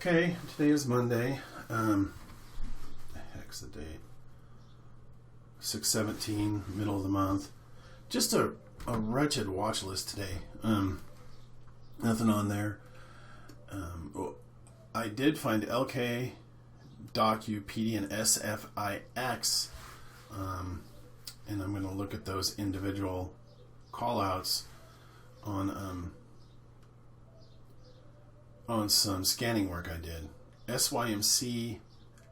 Okay, today is Monday. The heck's the date? 6/17, middle of the month. Just a wretched watch list today. Nothing on there. I did find LK, Docu, PD, and SFIX. And I'm going to look at those individual callouts on some scanning work I did. SYMC,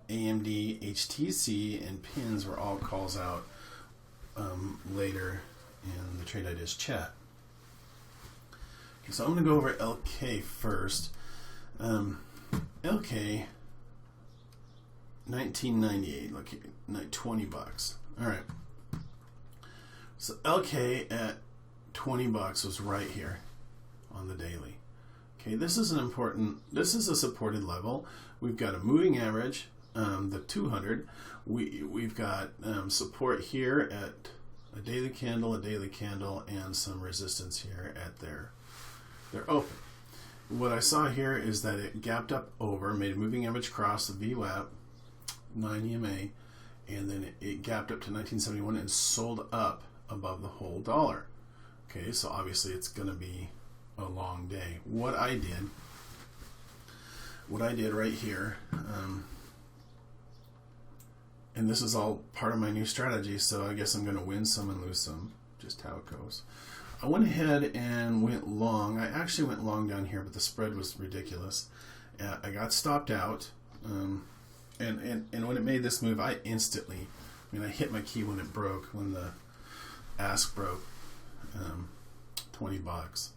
AMD, HTC, and PINS were all calls out later in the Trade Ideas chat. Okay, so I'm going to go over LK first. LK, 1998, look, like $20. All right. So LK at $20 was right here on the daily. Okay, this is a supported level. We've got a moving average, the 200. We've got support here at a daily candle, and some resistance here at their open. What I saw here is that it gapped up over, made a moving average cross, the VWAP, 9 EMA, and then it gapped up to 1971 and sold up above the whole dollar. Okay, so obviously it's going to be a long day. What I did right here, and this is all part of my new strategy, so I guess I'm going to win some and lose some, just how it goes. I went ahead and went long. I actually went long down here, but the spread was ridiculous. I got stopped out, and when it made this move, I hit my key when it broke, when the ask broke, $20.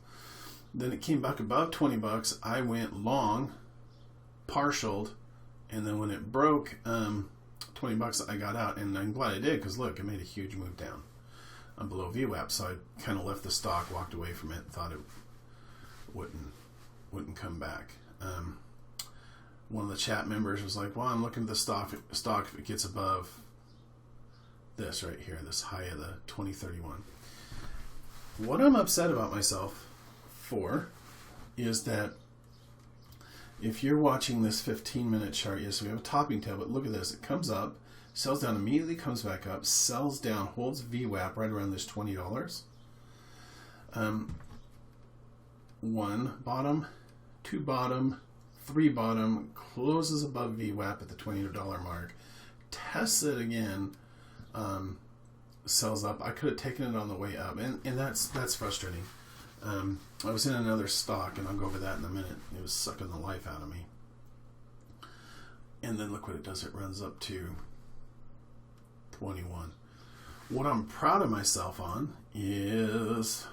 Then it came back above $20. I went long, partialed, and then when it broke $20, I got out, and I'm glad I did, because look, it made a huge move down below VWAP. So I kind of left the stock, walked away from it, thought it wouldn't come back. One of the chat members was like, "Well, I'm looking at the stock if it gets above this right here, this high of the 2031." What I'm upset about myself for is that if you're watching this 15-minute chart, yes, we have a topping tail, but look at this. It comes up, sells down, immediately comes back up, sells down, holds VWAP right around this $20. One bottom, two bottom, three bottom, closes above VWAP at the $20 mark, tests it again, sells up. I could have taken it on the way up, and that's frustrating. I was in another stock, and I'll go over that in a minute. It was sucking the life out of me. And then look what it does. It runs up to 21. What I'm proud of myself on is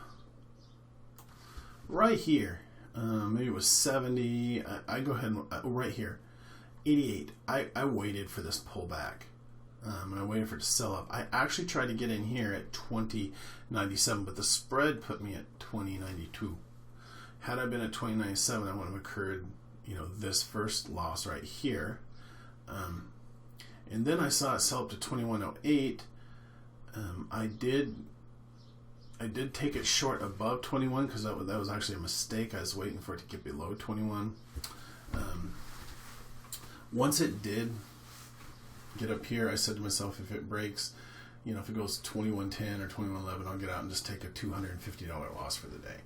right here. Maybe it was 70. I go ahead and right here, 88. I waited for this pullback. And I waited for it to sell up. I actually tried to get in here at 20.97, but the spread put me at 20.92. Had I been at 20.97, I would have incurred, this first loss right here. And then I saw it sell up to 21.08. I did take it short above 21 because that was actually a mistake. I was waiting for it to get below 21. Once it did get up here, I said to myself, if it breaks, if it goes 21.10 or 21.11, I'll get out and just take a $250 loss for the day,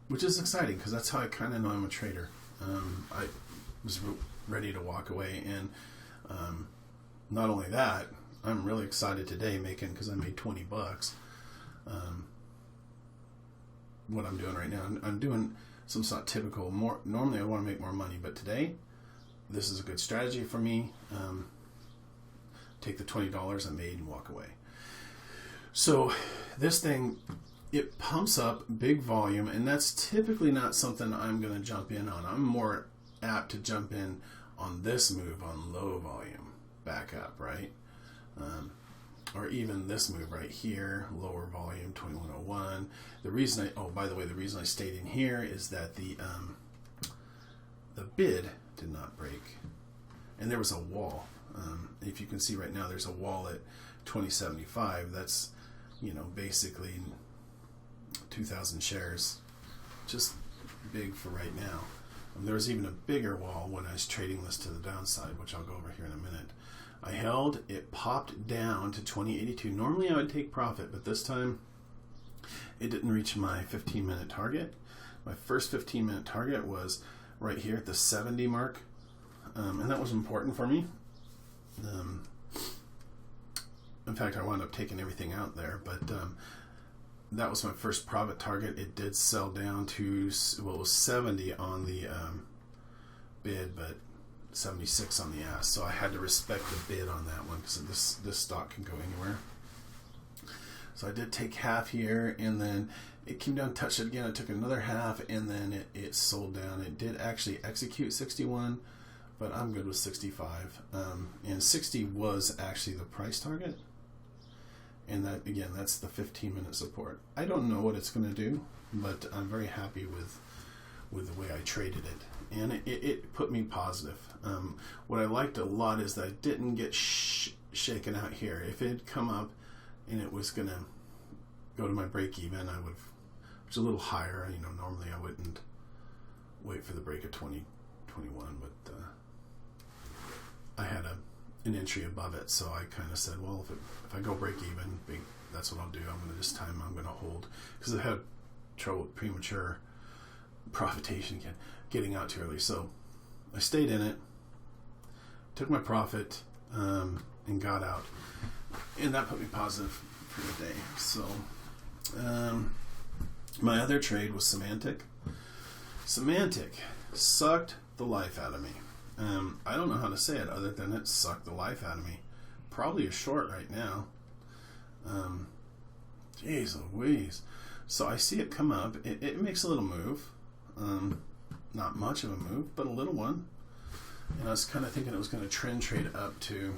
which is exciting because that's how I kind of know I'm a trader. I was ready to walk away, and not only that, I'm really excited today because I made $20. What I'm doing right now, I'm doing some not typical. Normally I want to make more money, but today this is a good strategy for me. Take the $20 I made and walk away. So this thing, it pumps up big volume, and that's typically not something I'm going to jump in on. I'm more apt to jump in on this move on low volume, back up, right? Or even this move right here, lower volume, 2101. The reason I stayed in here is that the bid did not break, and there was a wall. If you can see right now, there's a wall at 2075. That's, basically 2,000 shares. Just big for right now. there was even a bigger wall when I was trading this to the downside, which I'll go over here in a minute. I held, it popped down to 2082. Normally I would take profit, but this time it didn't reach my 15-minute target. My first 15-minute target was right here at the 70 mark, and that was important for me. In fact, I wound up taking everything out there, but that was my first profit target. It did sell down to, well, it was 70 on the bid, but 76 on the ask. So I had to respect the bid on that one because this stock can go anywhere. So I did take half here, and then it came down, touched it again. I took another half, and then it sold down. It did actually execute 61, but I'm good with 65. And 60 was actually the price target. And that, again, that's the 15-minute support. I don't know what it's going to do, but I'm very happy with the way I traded it. And it put me positive. What I liked a lot is that I didn't get shaken out here. If it had come up and it was going to go to my break even, I would have, which is a little higher. You know, normally I wouldn't wait for the break of 2021, but I had an entry above it, so I kind of said, well, if I go break even, that's what I'll do. I'm going to, this time I'm going to hold, because I had trouble with premature profitation again, getting out too early. So I stayed in it, took my profit, and got out, and that put me positive for the day. So my other trade was Symantec. Symantec sucked the life out of me. I don't know how to say it other than it sucked the life out of me. Probably a short right now. Jeez Louise. So I see it come up. It makes a little move. Not much of a move, but a little one. And I was kind of thinking it was going to trend trade up to,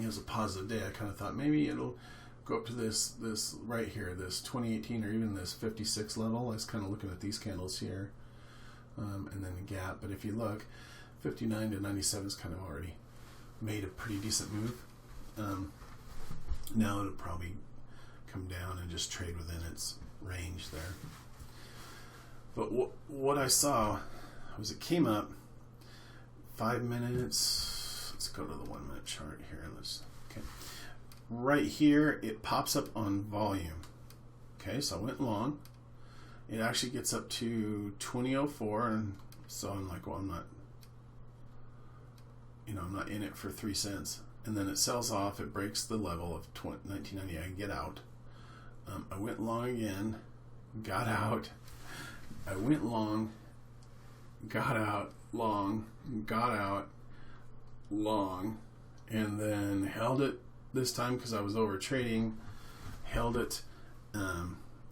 it was a positive day. I kind of thought maybe it'll go up to this right here, this 2018 or even this 56 level. I was kind of looking at these candles here. And then the gap, but if you look, 59 to 97 is kind of already made a pretty decent move. Now it'll probably come down and just trade within its range there. But what I saw was it came up 5 minutes. Let's go to the 1 minute chart here. Okay, right here it pops up on volume. Okay, so I went long. It actually gets up to 2004, and so I'm like, well, I'm not in it for 3 cents. And then it sells off. It breaks the level of 1990. I get out. I went long again, got out. I went long, got out, long, got out, long, and then held it this time because I was over trading. Held it.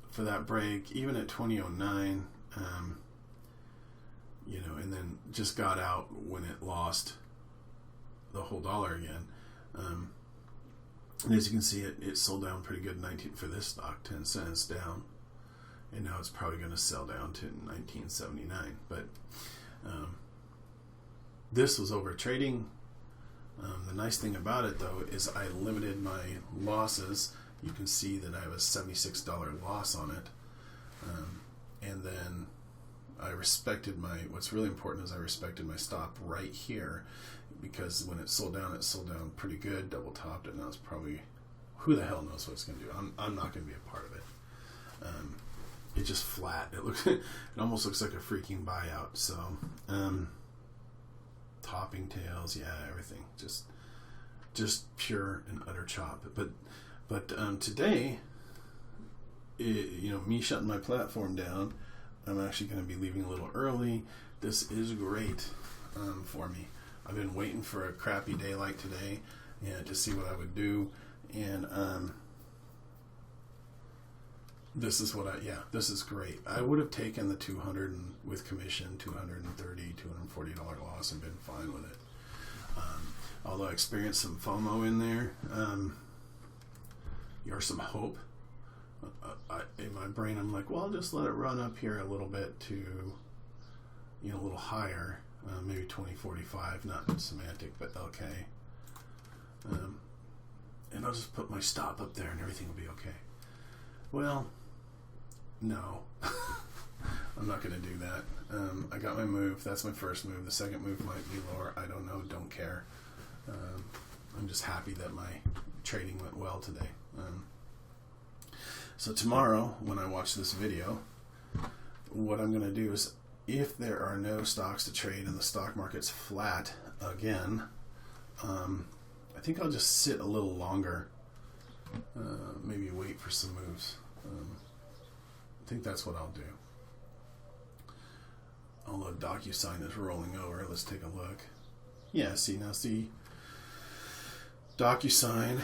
For that break, even at 2009, and then just got out when it lost the whole dollar again. And as you can see, it sold down pretty good. For this stock, 10 cents down, and now it's probably going to sell down to 1979. But this was over trading. The nice thing about it, though, is I limited my losses. You can see that I have a $76 loss on it. And then I respected what's really important is I respected my stop right here, because when it sold down pretty good, double topped it, and that was probably, who the hell knows what it's going to do. I'm not going to be a part of it. It's just flat. It almost looks like a freaking buyout. So, topping tails, yeah, everything. Just pure and utter chop. But today, me shutting my platform down, I'm actually going to be leaving a little early. This is great for me. I've been waiting for a crappy day like today, to see what I would do, and this is this is great. I would have taken the 200 and with commission, $230, $240 loss and been fine with it. Although I experienced some FOMO in there. Or some hope. In my brain, I'm like, well, I'll just let it run up here a little bit to, a little higher, maybe 2045, not Symantec, but okay. And I'll just put my stop up there and everything will be okay. Well, no. I'm not going to do that. I got my move. That's my first move. The second move might be lower. I don't know. Don't care. I'm just happy that my trading went well today. So tomorrow, when I watch this video, what I'm going to do is, if there are no stocks to trade and the stock market's flat again, I think I'll just sit a little longer. Maybe wait for some moves. I think that's what I'll do. Although DocuSign is rolling over, let's take a look. Yeah, see, DocuSign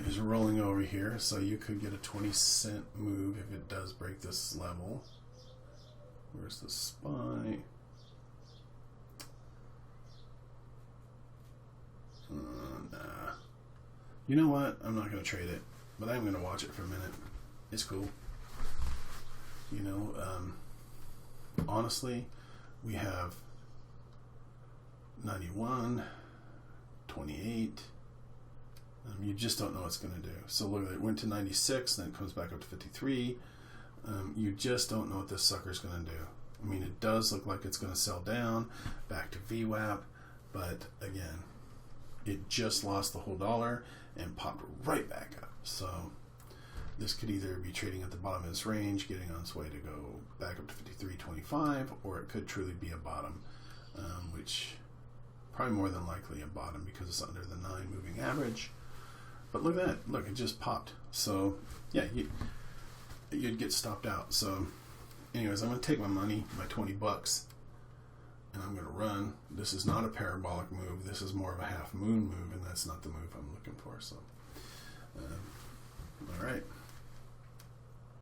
is rolling over here, so you could get a 20-cent move if it does break this level. Where's the SPY? Nah. You know what? I'm not going to trade it, but I'm going to watch it for a minute. It's cool. You know, honestly, we have 91, 28. You just don't know what it's going to do. So look, it went to 96, then it comes back up to 53. You just don't know what this sucker's going to do. I mean, it does look like it's going to sell down back to VWAP, but again, it just lost the whole dollar and popped right back up. So this could either be trading at the bottom of this range, getting on its way to go back up to 53.25, or it could truly be a bottom, which probably more than likely a bottom because it's under the 9 moving average. But look at that. Look, it just popped. So yeah, you'd get stopped out. So anyways, I'm going to take my money, my 20 bucks, and I'm going to run. This is not a parabolic move. This is more of a half moon move, and that's not the move I'm looking for. So, all right.